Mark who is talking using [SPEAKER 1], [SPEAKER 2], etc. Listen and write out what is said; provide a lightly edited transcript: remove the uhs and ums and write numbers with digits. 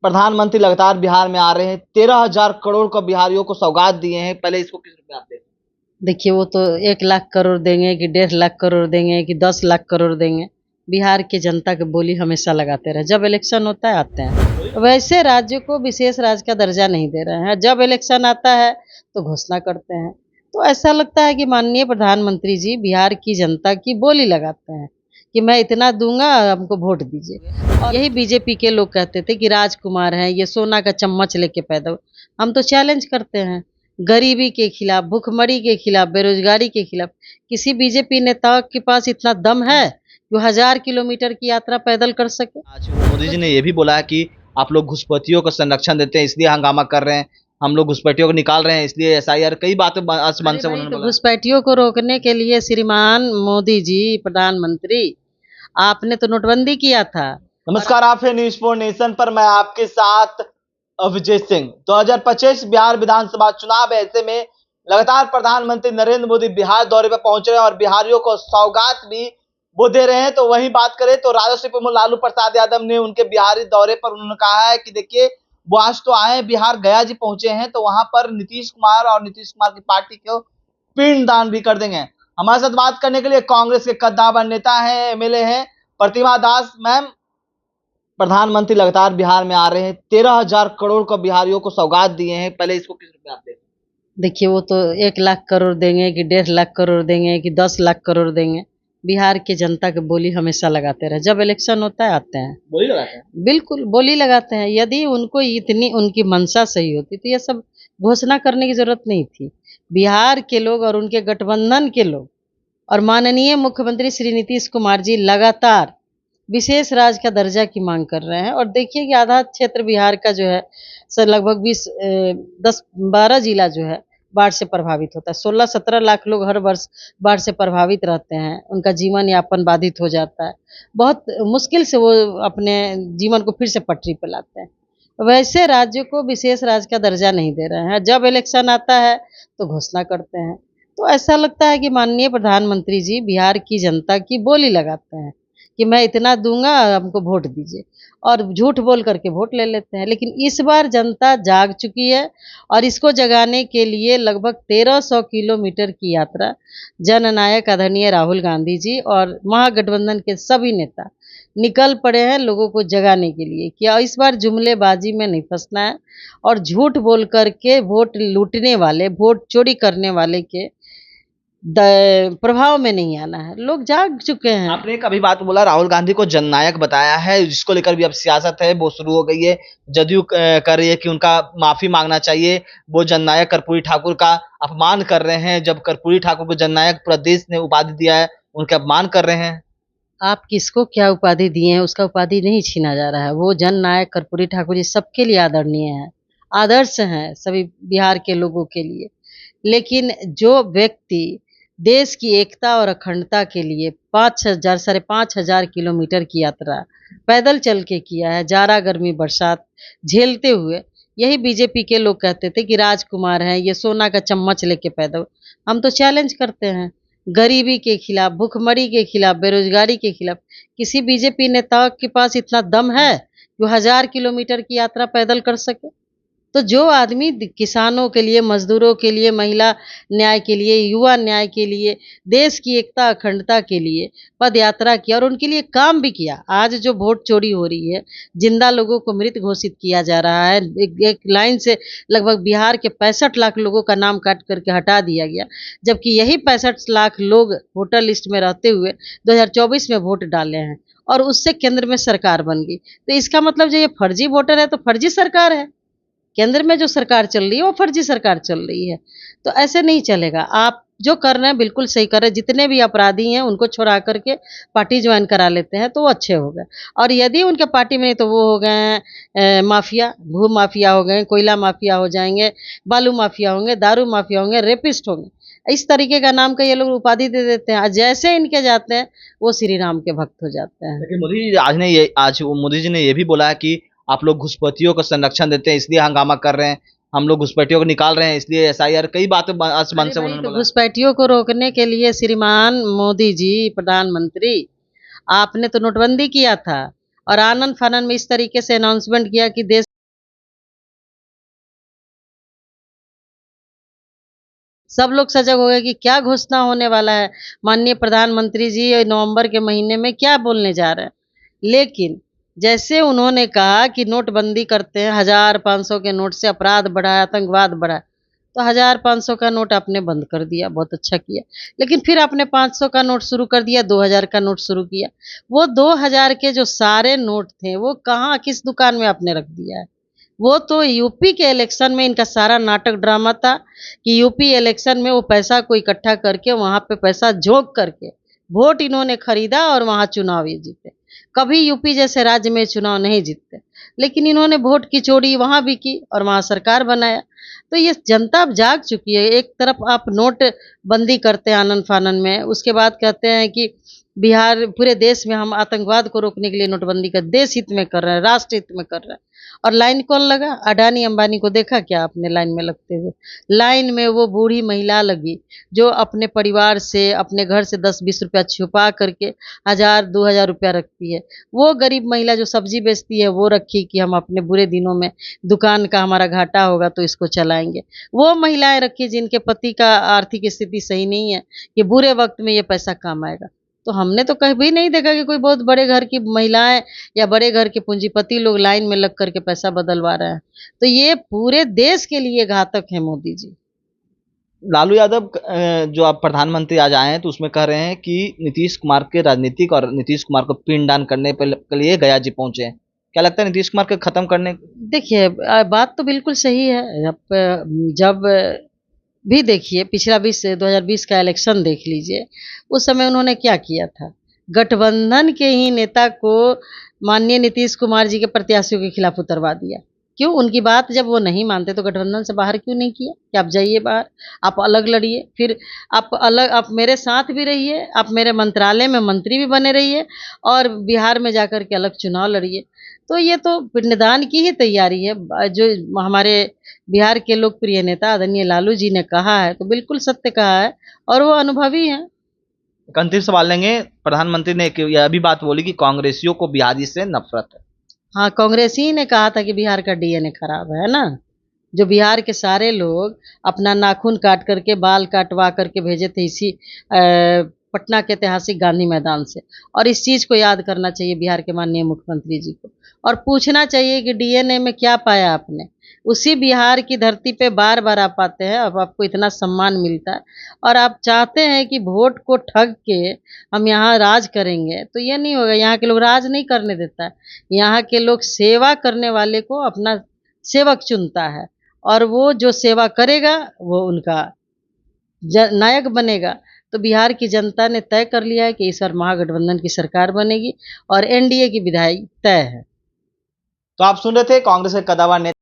[SPEAKER 1] प्रधानमंत्री लगातार बिहार में आ रहे हैं। 13,000 करोड़ का बिहारियों को सौगात दिए हैं। पहले इसको किस रूप में आप देखते हैं?
[SPEAKER 2] देखिए, वो तो 1 लाख करोड़ देंगे कि 1.5 लाख करोड़ देंगे कि 10 लाख करोड़ देंगे। बिहार की जनता की बोली हमेशा लगाते रहे। जब इलेक्शन होता है आते हैं। वैसे राज्य को विशेष राज्य का दर्जा नहीं दे रहे हैं। जब इलेक्शन आता है तो घोषणा करते हैं। तो ऐसा लगता है कि माननीय प्रधानमंत्री जी बिहार की जनता की बोली लगाते हैं कि मैं इतना दूंगा, हमको वोट दीजिए। और यही बीजेपी के लोग कहते थे कि राजकुमार हैं, ये सोना का चम्मच लेके पैदा हुए। हम तो चैलेंज करते हैं, गरीबी के खिलाफ, भुखमरी के खिलाफ, बेरोजगारी के खिलाफ किसी बीजेपी नेता के पास इतना दम है कि वो 1000 किलोमीटर की यात्रा पैदल कर सके।
[SPEAKER 1] आज मोदी जी ने ये भी बोला है कि आप लोग घुसपैठियों को संरक्षण देते हैं, इसलिए हंगामा कर रहे हैं। हम लोग घुसपैठियों को निकाल रहे हैं, इसलिए एसआईआर, कई बातें आज मन से उन्होंने
[SPEAKER 2] तो
[SPEAKER 1] बोला।
[SPEAKER 2] घुसपैठियों को रोकने के लिए श्रीमान मोदी जी प्रधानमंत्री, आपने तो नोटबंदी किया था।
[SPEAKER 1] नमस्कार, आप है न्यूज़ 4 नेशन पर। मैं आपके साथ अभिजीत सिंह। 2025 बिहार विधानसभा चुनाव है, ऐसे में लगातार प्रधानमंत्री नरेंद्र मोदी बिहार दौरे पर पहुंच रहे हैं और बिहारियों को सौगात भी वो दे रहे हैं। तो वहीं बात करें तो राजस्व प्रमुख लालू प्रसाद यादव ने उनके बिहारी दौरे पर उन्होंने कहा है कि देखिए, वो आज तो आए बिहार, गया जी पहुंचे हैं, तो वहां पर नीतीश कुमार और नीतीश कुमार की पार्टी को पिंडदान भी कर देंगे। हमारे साथ बात करने के लिए कांग्रेस के कद्दावर नेता है, एमएलए हैं प्रतिमा दास। मैम, प्रधानमंत्री लगातार बिहार में आ रहे हैं। 13,000 करोड़ का बिहारियों को सौगात दिए हैं। पहले इसको किस रूप में आप देखते हैं?
[SPEAKER 2] देखिए, वो तो 1 लाख करोड़ देंगे कि 1.5 लाख करोड़ देंगे कि 10 लाख करोड़ देंगे। बिहार की जनता की बोली हमेशा लगाते रहे। जब इलेक्शन होता है आते हैं।
[SPEAKER 1] वही लगाते हैं।
[SPEAKER 2] बिल्कुल बोली लगाते हैं। यदि उनको इतनी उनकी मंशा सही होती तो ये सब घोषणा करने की जरूरत नहीं थी। बिहार के लोग और उनके गठबंधन के लोग और माननीय मुख्यमंत्री श्री नीतीश कुमार जी लगातार विशेष राज्य का दर्जा की मांग कर रहे हैं। और देखिए कि आधा क्षेत्र बिहार का जो है सर लगभग 10-12 जिला जो है बाढ़ से प्रभावित होता है। 16-17 लाख लोग हर वर्ष बाढ़ से प्रभावित रहते हैं। उनका जीवन यापन बाधित हो जाता है। बहुत मुश्किल से वो अपने जीवन को फिर से पटरी पे लाते हैं। वैसे राज्य को विशेष राज्य का दर्जा नहीं दे रहे हैं। जब इलेक्शन आता है तो घोषणा करते हैं। तो ऐसा लगता है कि माननीय प्रधानमंत्री जी बिहार की जनता की बोली लगाते हैं कि मैं इतना दूंगा, हमको वोट दीजिए। और झूठ बोल करके वोट ले लेते हैं। लेकिन इस बार जनता जाग चुकी है और इसको जगाने के लिए लगभग 1300 किलोमीटर की यात्रा जननायक आदरणीय राहुल गांधी जी और महागठबंधन के सभी नेता निकल पड़े हैं लोगों को जगाने के लिए कि इस बार जुमलेबाजी में नहीं फंसना है और झूठ बोल करके वोट लूटने वाले, वोट चोरी करने वाले के प्रभाव में नहीं आना है। लोग जाग चुके हैं।
[SPEAKER 1] आपने एक अभी बात बोला, राहुल गांधी को जननायक बताया है, जिसको लेकर भी अब सियासत है वो शुरू हो गई है। जदयू कर रही है कि उनका माफी मांगना चाहिए। वो जननायक कर्पूरी ठाकुर का अपमान कर रहे हैं। जब कर्पूरी ठाकुर को जननायक पूरा देश ने उपाधि दिया है, उनके अपमान कर रहे हैं।
[SPEAKER 2] आप किसको क्या उपाधि दिए हैं, उसका उपाधि नहीं छीना जा रहा है। वो जननायक कर्पूरी ठाकुर जी सबके लिए आदरणीय हैं, आदर्श हैं सभी बिहार के लोगों के लिए। लेकिन जो व्यक्ति देश की एकता और अखंडता के लिए 5,000 5,500 किलोमीटर की यात्रा पैदल चल के किया है, जाड़ा गर्मी बरसात झेलते हुए, यही बीजेपी के लोग कहते थे कि राजकुमार हैं, ये सोना का चम्मच लेके पैदा हुए। हम तो चैलेंज करते हैं, गरीबी के खिलाफ, भुखमरी के खिलाफ, बेरोजगारी के खिलाफ किसी बीजेपी नेता के पास इतना दम है कि वो 1000 किलोमीटर की यात्रा पैदल कर सके। तो जो आदमी किसानों के लिए, मजदूरों के लिए, महिला न्याय के लिए, युवा न्याय के लिए, देश की एकता अखंडता के लिए पद यात्रा किया और उनके लिए काम भी किया। आज जो वोट चोरी हो रही है, जिंदा लोगों को मृत घोषित किया जा रहा है, एक लाइन से लगभग बिहार के 65 लाख लोगों का नाम काट करके हटा दिया गया, जबकि यही 65 लाख लोग वोटर लिस्ट में रहते हुए 2024 में वोट डाले हैं और उससे केंद्र में सरकार बन गई। तो इसका मतलब जो ये फर्जी वोटर है तो फर्जी सरकार है। केंद्र में जो सरकार चल रही है वो फर्जी सरकार चल रही है। तो ऐसे नहीं चलेगा। आप जो कर रहे हैं बिल्कुल सही कर रहे हैं। जितने भी अपराधी हैं उनको छुड़ा करके पार्टी ज्वाइन करा लेते हैं तो वो अच्छे हो गए। और यदि उनके पार्टी में नहीं तो वो हो गए हैं माफिया, भू माफिया हो गए, कोयला माफिया हो जाएंगे, बालू माफिया होंगे, दारू माफिया होंगे, रेपिस्ट होंगे। इस तरीके का नाम का ये लोग उपाधि दे देते हैं। जैसे इनके जाते हैं वो श्री राम के भक्त हो जाते हैं।
[SPEAKER 1] लेकिन आज मोदी जी ने ये भी बोला है कि आप लोग घुसपैठियों को संरक्षण देते हैं, इसलिए हंगामा कर रहे हैं। हम लोग घुसपैठियों को निकाल रहे हैं, इसलिए एसआईआर, कई बातें आज मन से उन्होंने बोला।
[SPEAKER 2] घुसपैठियों को रोकने के लिए श्रीमान मोदी जी प्रधानमंत्री, आपने तो नोटबंदी किया था और आनन फानन में इस तरीके से अनाउंसमेंट किया कि देश सब लोग सजग हो गए कि क्या घोषणा होने वाला है, माननीय प्रधानमंत्री जी नवंबर के महीने में क्या बोलने जा रहे हैं। लेकिन जैसे उन्होंने कहा कि नोटबंदी करते हैं, 1000-500 के नोट से अपराध बढ़ा है, आतंकवाद बढ़ा है, तो 1000-500 का नोट आपने बंद कर दिया, बहुत अच्छा किया। लेकिन फिर आपने 500 का नोट शुरू कर दिया, 2000 का नोट शुरू किया। वो 2000 के जो सारे नोट थे, वो कहाँ किस दुकान में आपने रख दिया है? वो तो यूपी के इलेक्शन में इनका सारा नाटक ड्रामा था कि यूपी इलेक्शन में वो पैसा को इकट्ठा करके वहाँ पे पैसा झोंक करके वोट इन्होंने खरीदा और वहाँ चुनाव ये जीते। कभी यूपी जैसे राज्य में चुनाव नहीं जीतते, लेकिन इन्होंने वोट की चोरी वहाँ भी की और वहाँ सरकार बनाया। तो ये जनता अब जाग चुकी है। एक तरफ आप नोट बंदी करते हैं आनन-फानन में, उसके बाद कहते हैं कि बिहार पूरे देश में हम आतंकवाद को रोकने के लिए नोटबंदी का देश हित में कर रहे हैं, राष्ट्र हित में कर रहे हैं। और लाइन कौन लगा? अडानी अंबानी को देखा क्या आपने लाइन में लगते हुए? लाइन में वो बूढ़ी महिला लगी जो अपने परिवार से अपने घर से 10-20 रुपया छुपा करके 1000-2000 रुपया रखती है। वो गरीब महिला जो सब्जी बेचती है वो रखी कि हम अपने बुरे दिनों में दुकान का हमारा घाटा होगा तो इसको चलाएँगे। वो महिलाएँ रखी जिनके पति का आर्थिक स्थिति सही नहीं है कि बुरे वक़्त में ये पैसा काम आएगा। तो हमने तो कभी नहीं देखा कि कोई बहुत बड़े घर की महिलाएँ या बड़े घर के पूंजीपति लोग लाइन में लग कर के पैसा बदलवा रहे हैं। तो ये पूरे देश के लिए घातक है मोदी जी।
[SPEAKER 1] लालू यादव जो अब प्रधानमंत्री आज आए हैं तो उसमें कह रहे हैं कि नीतीश कुमार के राजनीतिक और नीतीश कुमार को पिंडदान करने के लिए गया जी पहुंचे हैं। क्या लगता है नीतीश कुमार को खत्म करने?
[SPEAKER 2] देखिए बात तो बिल्कुल सही है। जब भी देखिए पिछला 2020 का इलेक्शन देख लीजिए, उस समय उन्होंने क्या किया था? गठबंधन के ही नेता को माननीय नीतीश कुमार जी के प्रत्याशियों के खिलाफ उतरवा दिया। क्यों? उनकी बात जब वो नहीं मानते तो गठबंधन से बाहर क्यों नहीं किया कि आप जाइए बाहर, आप अलग लड़िए, फिर आप मेरे साथ भी रहिए, आप मेरे मंत्रालय में मंत्री भी बने रहिए और बिहार में जाकर के अलग चुनाव लड़िए। तो ये तो पिंडदान की ही तैयारी है। जो हमारे बिहार के लोकप्रिय नेता आदरणीय लालू जी ने कहा है, तो बिल्कुल सत्य कहा है और वो अनुभवी हैं।
[SPEAKER 1] एक अंतिम सवाल लेंगे। प्रधानमंत्री ने यह भी बात बोली कि कांग्रेसियों को बिहारी से नफरत है।
[SPEAKER 2] हाँ, कांग्रेस ही ने कहा था कि बिहार का डीएनए खराब है ना? जो बिहार के सारे लोग अपना नाखून काट करके, बाल काटवा करके भेजे थे इसी पटना के ऐतिहासिक गांधी मैदान से। और इस चीज़ को याद करना चाहिए बिहार के माननीय मुख्यमंत्री जी को और पूछना चाहिए कि डीएनए में क्या पाया आपने? उसी बिहार की धरती पे बार-बार आप आते हैं, अब आपको इतना सम्मान मिलता है और आप चाहते हैं कि वोट को ठग के हम यहाँ राज करेंगे, तो ये नहीं होगा। यहाँ के लोग राज नहीं करने देता है। यहाँ के लोग सेवा करने वाले को अपना सेवक चुनता है और वो जो सेवा करेगा वो उनका नायक बनेगा। तो बिहार की जनता ने तय कर लिया है कि इस बार महागठबंधन की सरकार बनेगी और एनडीए की विदाई तय है।
[SPEAKER 1] तो आप सुन रहे थे कांग्रेस के कदावर नेता